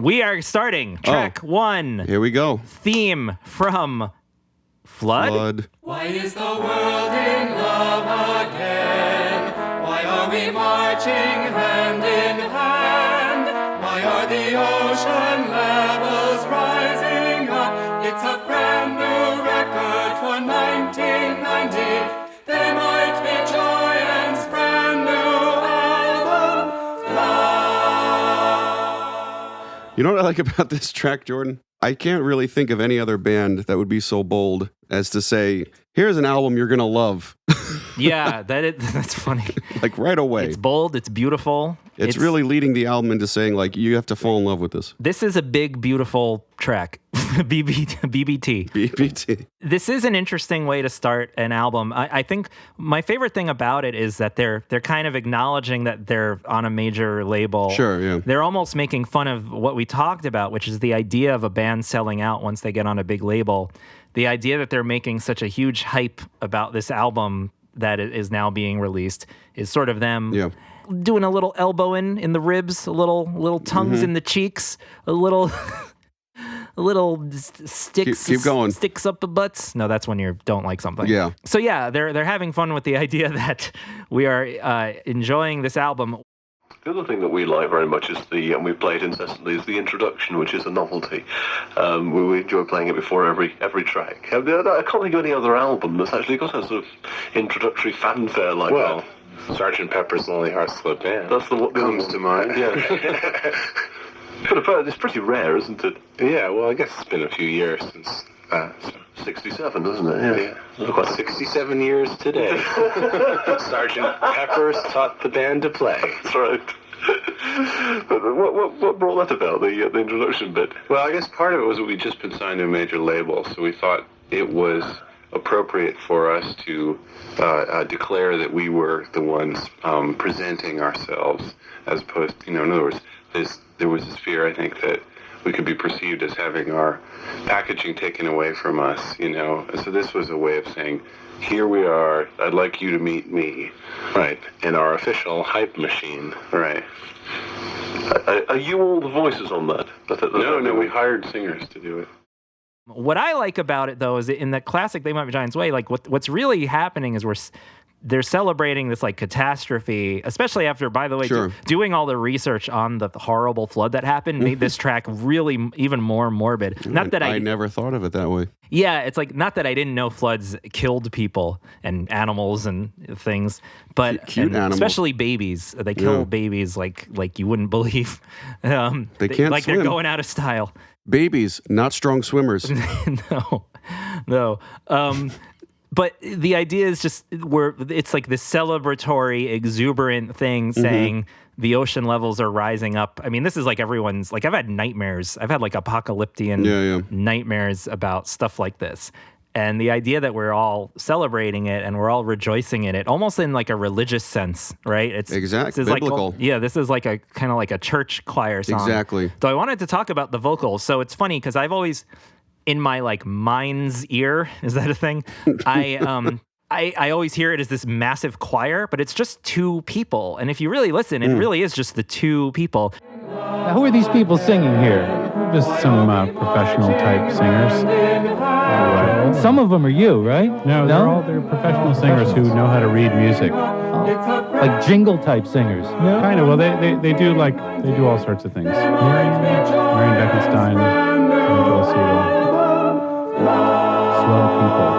We are starting track 1. Here we go. Theme from Flood. Why is the world in love again? Why are we marching hand in hand? Why are the ocean levels rising up? It's a brand new record for 1990. There might be Giants' brand new album, Flood. You know what I like about this track, Jordan? I can't really think of any other band that would be so bold as to say, here's an album you're going to love. Yeah, that's funny. Like right away. It's bold, it's beautiful. It's really leading the album into saying, like, you have to fall in love with this. This is a big, beautiful track. BBT. BBT. This is an interesting way to start an album. I think my favorite thing about it is that they're kind of acknowledging that they're on a major label. Sure, yeah. They're almost making fun of what we talked about, which is the idea of a band selling out once they get on a big label. The idea that they're making such a huge hype about this album that is now being released is sort of them doing a little elbow in the ribs, a little tongues in the cheeks, a little sticks. Keep going. Sticks up the butts. No, that's when you don't like something. Yeah. So yeah, they're having fun with the idea that we are enjoying this album. The other thing that we like very much is and we play it incessantly, is the introduction, which is a novelty. We enjoy playing it before every track. I can't think of any other album that's actually got a sort of introductory fanfare like that. Sgt. Pepper's Lonely Hearts Club Band. That's what comes to mind. Yeah. But it's pretty rare, isn't it? Yeah, well, I guess it's been a few years since that. So. 67, isn't it? Yeah. 67 years today. Sgt. Pepper's taught the band to play. That's right. What brought that about, the introduction bit? Well, I guess part of it was that we'd just been signed to a major label, so we thought it was appropriate for us to declare that we were the ones presenting ourselves, as opposed to, in other words, there was this fear, I think, that we could be perceived as having our packaging taken away from us, So this was a way of saying, here we are, I'd like you to meet me, right, in our official hype machine, right. Are you all the voices on that? No, we hired singers to do it. What I like about it, though, is in the classic They Might Be Giants way, like what's really happening is they're celebrating this like catastrophe, especially after, by the way, doing all the research on the horrible flood that happened made this track really even more morbid. Not that I never thought of it that way. Yeah, it's like, not that I didn't know floods killed people and animals and things, but cute animals, especially babies. They kill babies like you wouldn't believe. They can't like swim. They're going out of style. Babies, not strong swimmers. No. But the idea is just it's like this celebratory, exuberant thing saying the ocean levels are rising up. I mean, this is like everyone's, like I've had nightmares. I've had like apocalyptic nightmares about stuff like this. And the idea that we're all celebrating it and we're all rejoicing in it, almost in like a religious sense, right? It's exactly biblical. This is like a kind of like a church choir song. Exactly. So I wanted to talk about the vocals. So it's funny because I've always, in my like mind's ear, is that a thing? I always hear it as this massive choir, but it's just two people. And if you really listen, it really is just the two people. Now, who are these people singing here? Just some professional type singers. Some of them are you, right? No, they're professional singers who know how to read music. Like jingle type singers. No. Kind of. Well, they do all sorts of things. Marion Beckenstein, and Joel Siegel. Swell people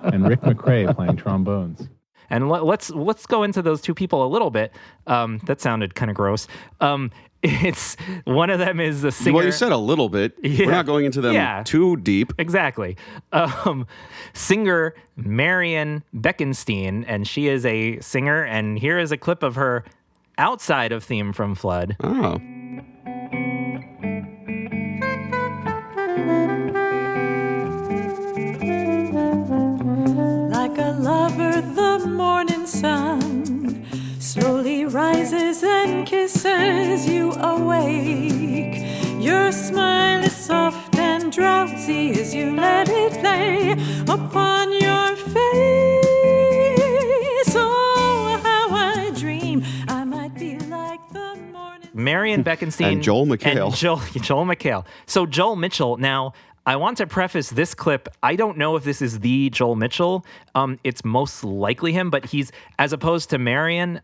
too. And Rick McRae playing trombones. And let's go into those two people a little bit. That sounded kind of gross. It's one of them is a singer. Well, you said a little bit. Yeah. We're not going into them too deep. Exactly. Singer Marion Beckenstein, and she is a singer. And here is a clip of her outside of theme from Flood. Oh. Like a lover, the morning sun slowly rises and kisses you awake. Your smile is soft and drowsy as you let it play upon your face. Oh, how I dream I might be like the morning sun. Marion Beckenstein And Joel McHale. and Joel McHale. So Joel Mitchell. Now, I want to preface this clip. I don't know if this is the Joel Mitchell. It's most likely him, but he's, as opposed to Marion,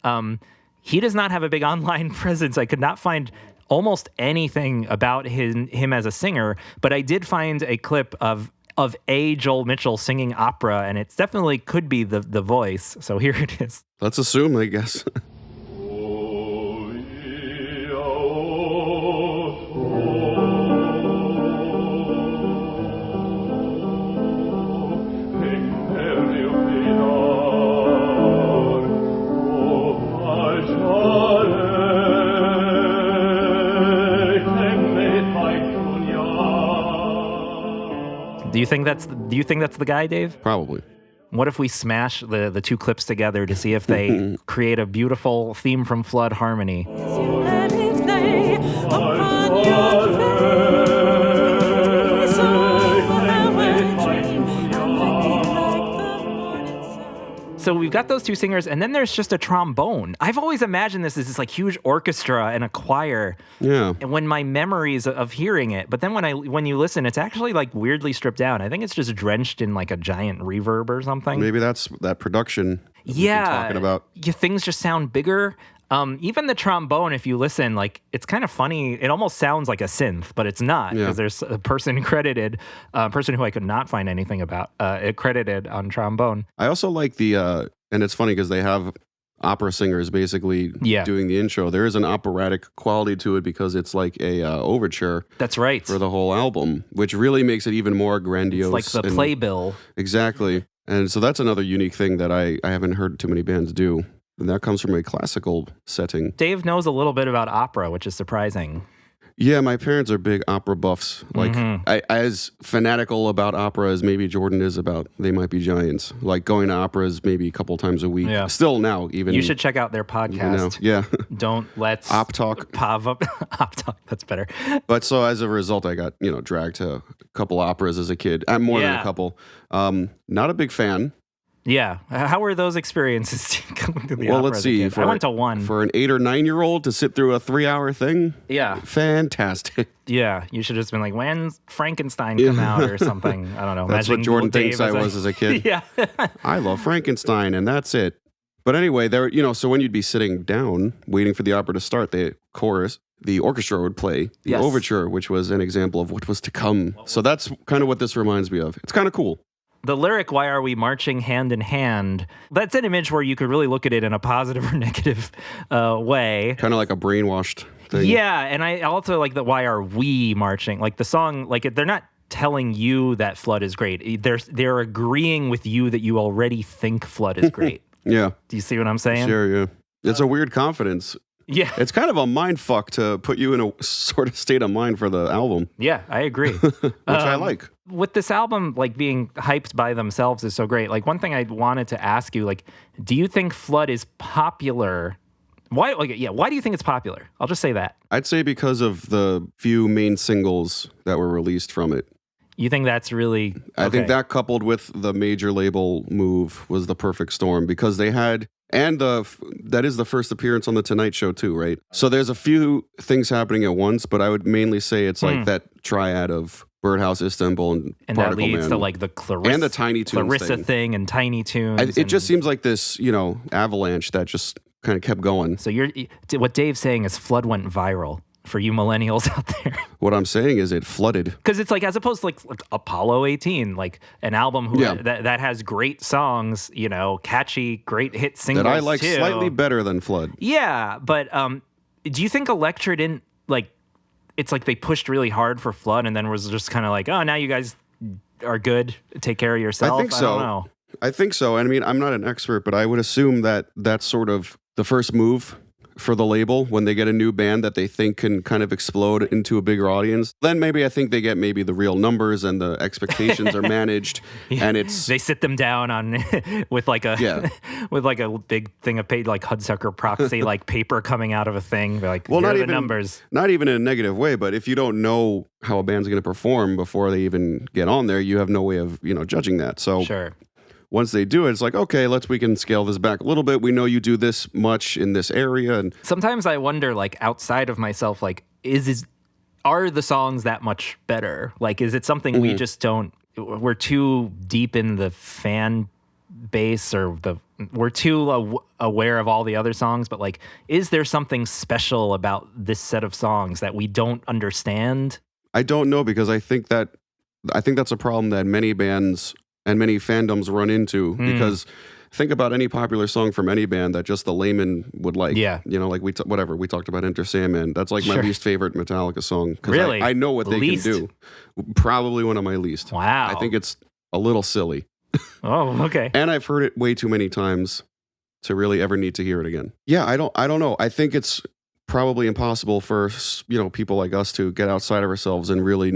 he does not have a big online presence. I could not find almost anything about him as a singer, but I did find a clip of a Joel Mitchell singing opera, and it definitely could be the voice. So here it is. Let's assume, I guess. Do you think that's the guy, Dave? Probably. What if we smash the two clips together to see if they create a beautiful theme from Flood harmony? Let it lay upon your face, our dream, and like the morning sun. So we've got those two singers, and then there's just a trombone. I've always imagined this as this like huge orchestra and a choir. Yeah. And when my memories of hearing it, but then when you listen, it's actually like weirdly stripped down. I think it's just drenched in like a giant reverb or something. Maybe that's that production we've been talking about. Things just sound bigger. Even the trombone, if you listen, like it's kind of funny. It almost sounds like a synth, but it's not, because there's a person credited, a person who I could not find anything about, credited on trombone. I also like the, and it's funny because they have opera singers basically doing the intro. There is an operatic quality to it because it's like a overture. That's right. For the whole album, which really makes it even more grandiose. It's like the playbill. Exactly. And so that's another unique thing that I haven't heard too many bands do. And that comes from a classical setting. Dave knows a little bit about opera, which is surprising. Yeah, my parents are big opera buffs. Like, I as fanatical about opera as maybe Jordan is about They Might Be Giants. Like, going to operas maybe a couple times a week. Yeah. Still now, even. You should check out their podcast. Yeah. Don't Let's... Op Talk. Op Talk, that's better. But so as a result, I got, dragged to a couple operas as a kid. More than a couple. Not a big fan. Yeah. How were those experiences coming to the opera? Well, let's see. I went to one. For an 8 or 9-year-old to sit through a 3-hour thing? Yeah. Fantastic. Yeah. You should have just been like, when's Frankenstein come out or something? I don't know. That's what Jordan thinks I was as a kid. Yeah. I love Frankenstein, and that's it. But anyway, so when you'd be sitting down waiting for the opera to start, the orchestra would play the overture, which was an example of what was to come. So that's kind of what this reminds me of. It's kind of cool. The lyric, "Why are we marching hand in hand?" That's an image where you could really look at it in a positive or negative way. Kind of like a brainwashed thing. Yeah, and I also like the "Why are we marching?" Like the song, like they're not telling you that Flood is great. They're agreeing with you that you already think Flood is great. Yeah. Do you see what I'm saying? Sure, yeah. It's a weird confidence. Yeah. It's kind of a mind fuck to put you in a sort of state of mind for the album. Yeah, I agree. Which I like. With this album, like being hyped by themselves is so great. Like one thing I wanted to ask you, like, do you think Flood is popular? Why do you think it's popular? I'll just say that. I'd say because of the few main singles that were released from it. You think that's really... Okay. I think that coupled with the major label move was the perfect storm because they had... And that is the first appearance on The Tonight Show too, right? So there's a few things happening at once, but I would mainly say it's like that triad of Birdhouse, Istanbul, and Particle that leads Man. to like the Clarissa, and the Tiny Toons Clarissa thing and Tiny Toons. It just seems like this, avalanche that just kind of kept going. So what Dave's saying is Flood went viral for you millennials out there. What I'm saying is it flooded. Because it's like, as opposed to like Apollo 18, like an album that has great songs, catchy, great hit singles that I like too. Slightly better than Flood. Yeah, but do you think Elektra didn't, like, it's like they pushed really hard for Flood and then was just kind of like, oh, now you guys are good, take care of yourself? I think so. I don't know. I think so. I mean, I'm not an expert, but I would assume that that's sort of the first move for the label when they get a new band that they think can kind of explode into a bigger audience. Then maybe I think they get maybe the real numbers and the expectations are managed, and it's they sit them down on with like a with like a big thing of like Hudsucker Proxy like paper coming out of a thing. They're like, not even even numbers. Not even in a negative way, but if you don't know how a band's going to perform before they even get on there, you have no way of judging that. So sure. once they do it, it's like, okay, we can scale this back a little bit. We know you do this much in this area. And sometimes I wonder, like, outside of myself, like, are the songs that much better? Like, is it something we just we're too deep in the fan base, or we're too aware of all the other songs, but like, is there something special about this set of songs that we don't understand? I don't know, because I think that's a problem that many bands and many fandoms run into, because think about any popular song from any band that just the layman would like. Yeah. You know, like we talked about Enter Sandman. That's like my least favorite Metallica song. 'Cause really? I know what they Least? can do. Probably one of my least. Wow. I think it's a little silly. Oh, okay. And I've heard it way too many times to really ever need to hear it again. Yeah, I don't know. I think it's probably impossible for, people like us to get outside of ourselves and really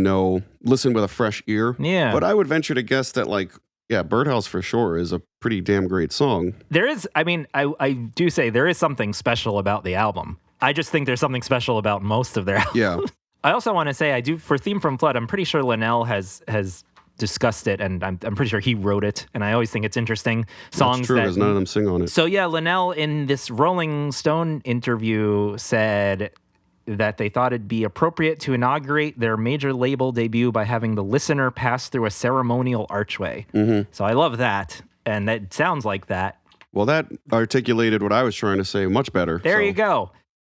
listen with a fresh ear. Yeah. But I would venture to guess that, like, yeah, Birdhouse for sure is a pretty damn great song. There is, I do say there is something special about the album. I just think there's something special about most of their albums. Yeah. I also want to say, for Theme from Flood, I'm pretty sure Linnell has discussed it, and I'm pretty sure he wrote it, and I always think it's interesting. Songs That's true, because none of them sing on it. So yeah, Linnell in this Rolling Stone interview said that they thought it'd be appropriate to inaugurate their major label debut by having the listener pass through a ceremonial archway. Mm-hmm. So I love that, and that sounds like that. Well, that articulated what I was trying to say much better. There you go.